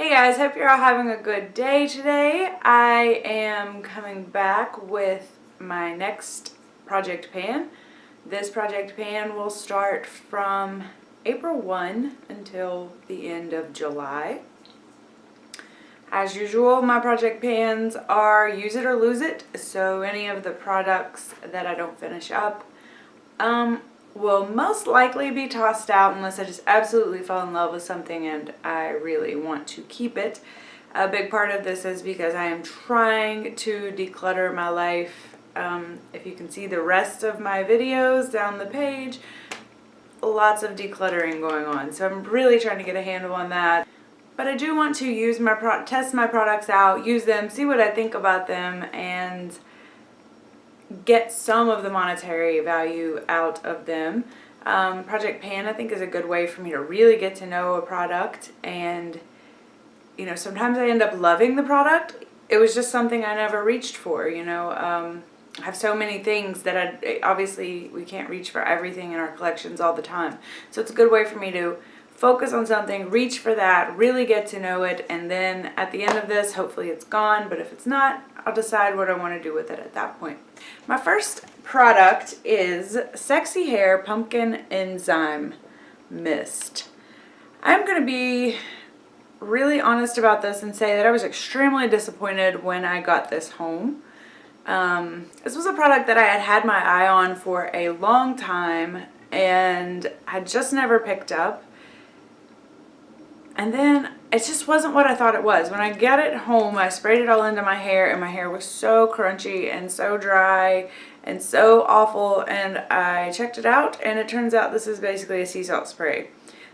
Hey guys, hope you're all having a good day today. I am coming back with my next project pan. This project pan will start from April 1 until the end of July. As usual, my project pans are use it or lose it, so any of the products that I don't finish up will most likely be tossed out unless I just absolutely fall in love with something and I really want to keep it. A big part of this is because I am trying to declutter my life. If you can see the rest of my videos down the page, lots of decluttering going on. So I'm really trying to get a handle on that. But I do want to use test my products out, use them, see what I think about them, and get some of the monetary value out of them. Project Pan, I think, is a good way for me to really get to know a product, and you know, sometimes I end up loving the product. It was just something I never reached for, you know. I have so many things that obviously we can't reach for everything in our collections all the time. So it's a good way for me to focus on something, reach for that, really get to know it, and then at the end of this, hopefully it's gone, but if it's not, I'll decide what I want to do with it at that point. My first product is Sexy Hair Pumpkin Enzyme Mist. I'm going to be really honest about this and say that I was extremely disappointed when I got this home. This was a product that I had my eye on for a long time and I just never picked up. And then it just wasn't what I thought it was. When I got it home, I sprayed it all into my hair and my hair was so crunchy and so dry and so awful, and I checked it out and it turns out this is basically a sea salt spray.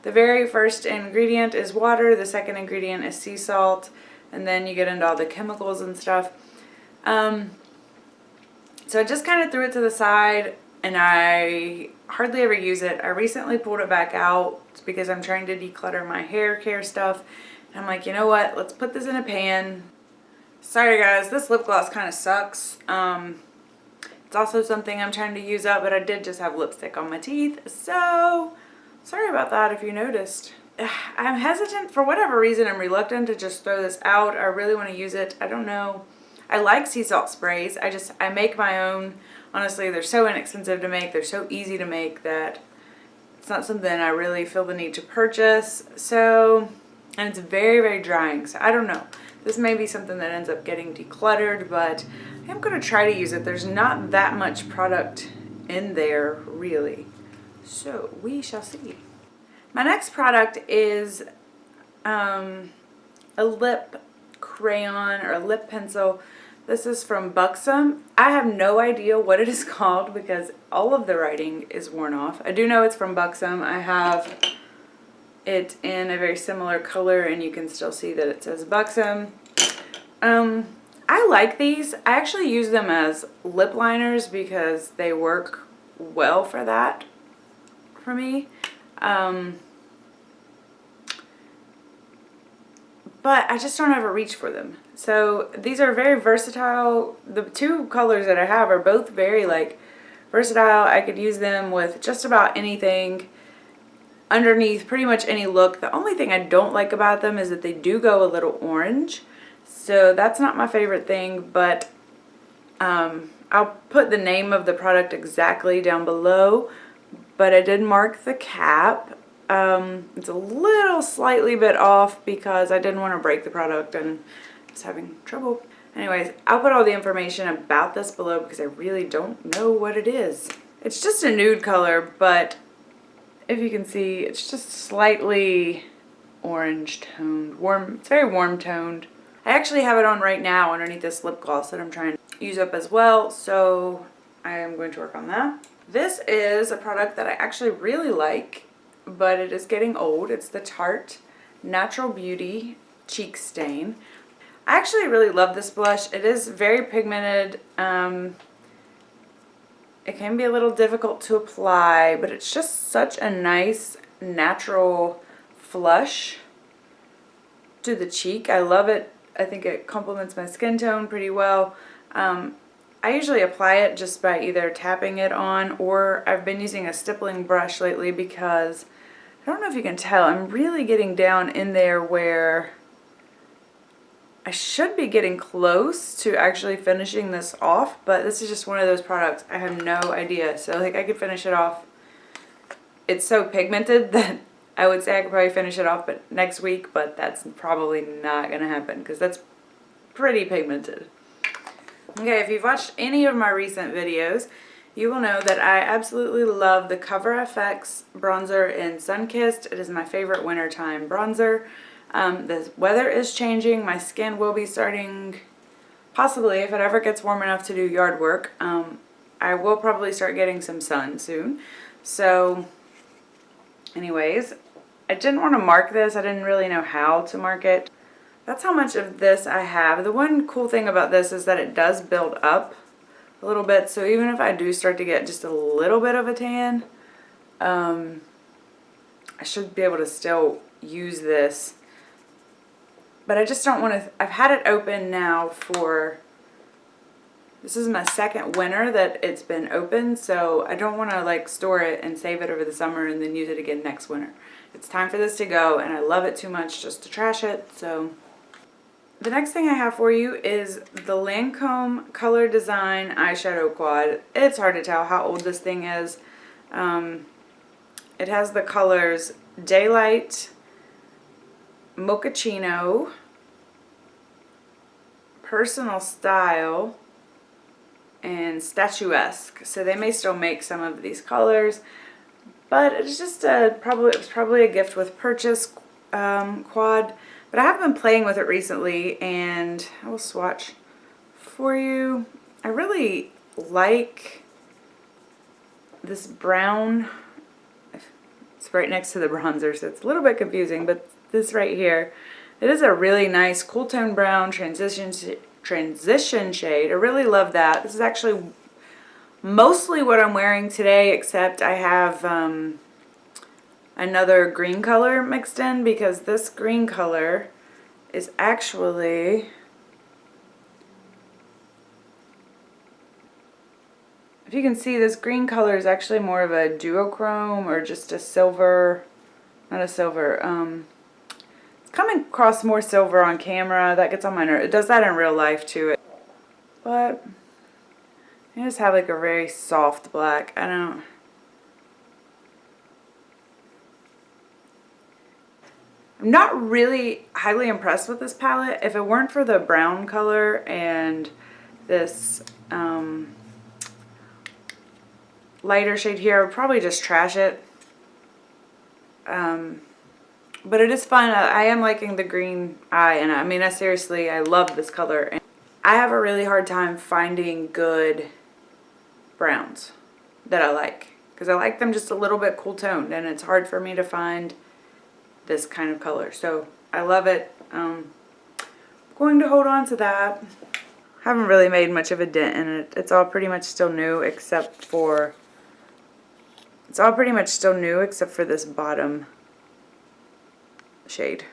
The very first ingredient is water, the second ingredient is sea salt, and then you get into all the chemicals and stuff. So I just kind of threw it to the side and I hardly ever use it. I recently pulled it back out because I'm trying to declutter my hair care stuff. And I'm like, you know what? Let's put this in a pan. Sorry guys, this lip gloss kind of sucks. It's also something I'm trying to use up, but I did just have lipstick on my teeth. So, sorry about that if you noticed. I'm hesitant, for whatever reason, I'm reluctant to just throw this out. I really want to use it. I don't know. I like sea salt sprays. I make my own. Honestly, they're so inexpensive to make. They're so easy to make that it's not something I really feel the need to purchase. So, and it's very, very drying. So I don't know. This may be something that ends up getting decluttered, but I'm going to try to use it. There's not that much product in there, really. So we shall see. My next product is a lip crayon or lip pencil. This is from Buxom. I have no idea what it is called because all of the writing is worn off. I do know it's from Buxom. I have it in a very similar color and you can still see that it says Buxom. I like these. I actually use them as lip liners because they work well for that for me. But I just don't ever reach for them. So these are very versatile. The two colors that I have are both very versatile. I could use them with just about anything underneath pretty much any look. The only thing I don't like about them is that they do go a little orange. So that's not my favorite thing, but I'll put the name of the product exactly down below. But I did mark the cap. It's a little slightly bit off because I didn't want to break the product and I was having trouble. Anyways, I'll put all the information about this below because I really don't know what it is. It's just a nude color, but if you can see, it's just slightly orange toned. It's very warm toned. I actually have it on right now underneath this lip gloss that I'm trying to use up as well, so I am going to work on that. This is a product that I actually really like, but it is getting old. It's the Tarte Natural Beauty Cheek Stain. I actually really love this blush. It is very pigmented. It can be a little difficult to apply, but it's just such a nice natural flush to the cheek. I love it. I think it complements my skin tone pretty well. I usually apply it just by either tapping it on, or I've been using a stippling brush lately because I don't know if you can tell, I'm really getting down in there where I should be getting close to actually finishing this off, but this is just one of those products I have no idea. So like I could finish it off. It's so pigmented that I would say I could probably finish it off but next week, but that's probably not gonna happen because that's pretty pigmented. Okay, if you've watched any of my recent videos, you will know that I absolutely love the Cover FX bronzer in Sunkissed. It is my favorite wintertime bronzer. The weather is changing. My skin will be starting, possibly, if it ever gets warm enough to do yard work, I will probably start getting some sun soon. So, anyways, I didn't want to mark this. I didn't really know how to mark it. That's how much of this I have. The one cool thing about this is that it does build up a little bit. So even if I do start to get just a little bit of a tan, I should be able to still use this. But I just don't want to, I've had it open now for, this is my second winter that it's been open, so I don't want to like store it and save it over the summer and then use it again next winter. It's time for this to go, and I love it too much just to trash it. So the next thing I have for you is the Lancome Color Design Eyeshadow Quad. It's hard to tell how old this thing is. It has the colors Daylight, Mochaccino, Personal Style, and Statuesque. So they may still make some of these colors, but it's just it was probably a gift with purchase quad. But I have been playing with it recently, and I will swatch for you. I really like this brown. It's right next to the bronzer, so it's a little bit confusing, but this right here, it is a really nice cool tone brown transition shade. I really love that. This is actually mostly what I'm wearing today, except I have another green color mixed in, because this green color is actually, if you can see, this green color is actually more of a duochrome, or just a silver, not a silver, it's coming across more silver on camera. That gets on my nerve. It does that in real life too. But I just have like a very soft black. I'm not really highly impressed with this palette. If it weren't for the brown color and this lighter shade here, I would probably just trash it. But it is fun. I am liking the green eye, and I mean, I love this color. And I have a really hard time finding good browns that I like, because I like them just a little bit cool toned, and it's hard for me to find this kind of color. So I love it. I'm going to hold on to that. Haven't really made much of a dent in it. It's all pretty much still new except for this bottom shade.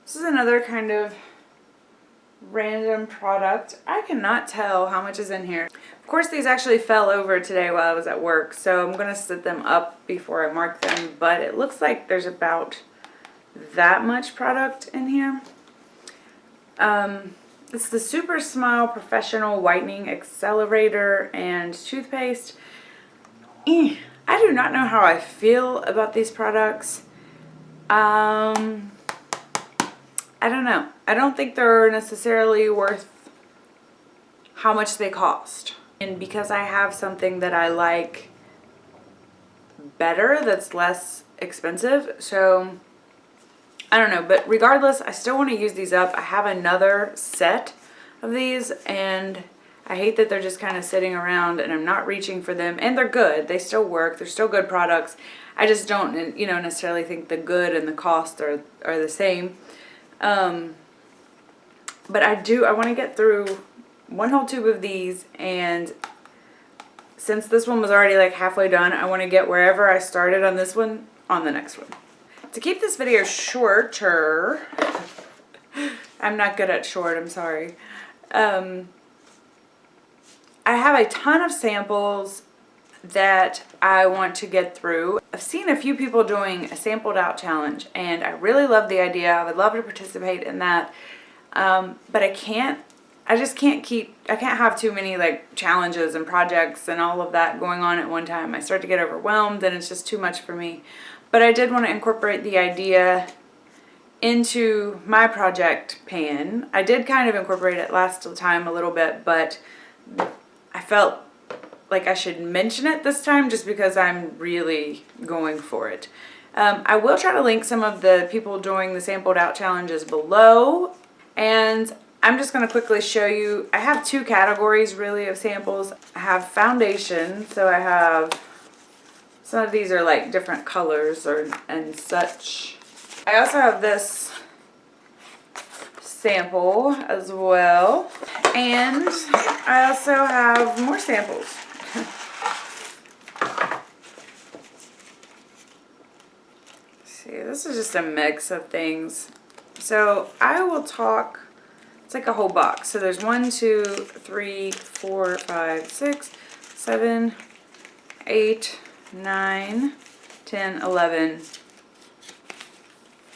This is another kind of random product. I cannot tell how much is in here. Of course, these actually fell over today while I was at work, so I'm going to set them up before I mark them, but it looks like there's about that much product in here. It's the Supersmile Professional Whitening Accelerator and Toothpaste. I do not know how I feel about these products. I don't know. I don't think they're necessarily worth how much they cost. And because I have something that I like better that's less expensive, so I don't know. But regardless, I still want to use these up. I have another set of these, and I hate that they're just kind of sitting around and I'm not reaching for them. And they're good. They still work. They're still good products. I just don't, necessarily think the good and the cost are the same. But I want to get through one whole tube of these, and since this one was already like halfway done, I want to get wherever I started on this one on the next one. To keep this video shorter, I'm not good at short, I'm sorry. I have a ton of samples that I want to get through. I've seen a few people doing a sampled out challenge, and I really love the idea. I would love to participate in that. But I can't have too many like challenges and projects and all of that going on at one time. I start to get overwhelmed and it's just too much for me. But I did want to incorporate the idea into my project pan. I did kind of incorporate it last time a little bit, but I felt like I should mention it this time just because I'm really going for it. I will try to link some of the people doing the sampled out challenges below, and I'm just going to quickly show you. I have two categories really of samples. I have foundation, so I have, some of these are like different colors and such. I also have this sample as well, and I also have more samples. See, this is just a mix of things. So I will talk, it's like a whole box. So there's 1, 2, 3, 4, 5, 6, 7, 8, 9, 10, 11.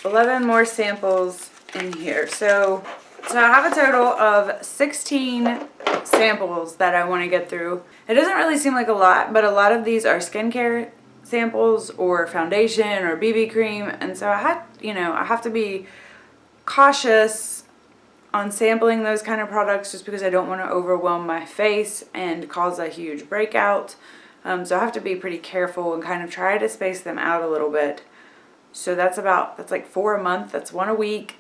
11 more samples in here. So I have a total of 16 samples that I want to get through. It doesn't really seem like a lot, but a lot of these are skincare samples or foundation or BB cream, and so I have to be cautious on sampling those kind of products just because I don't want to overwhelm my face and cause a huge breakout. So I have to be pretty careful and kind of try to space them out a little bit. So that's like 4 a month, that's 1 a week.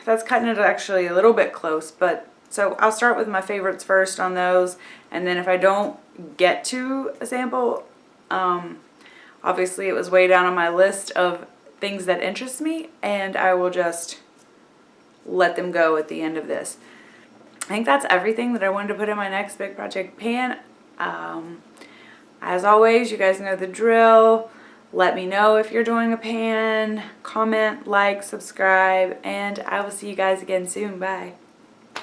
That's cutting it actually a little bit close, but so I'll start with my favorites first on those, and then if I don't get to a sample, obviously it was way down on my list of things that interest me, and I will just let them go at the end of this. I think that's everything that I wanted to put in my next big project pan. As always, you guys know the drill. Let me know if you're doing a pan, comment, like, subscribe, and I will see you guys again soon. Bye.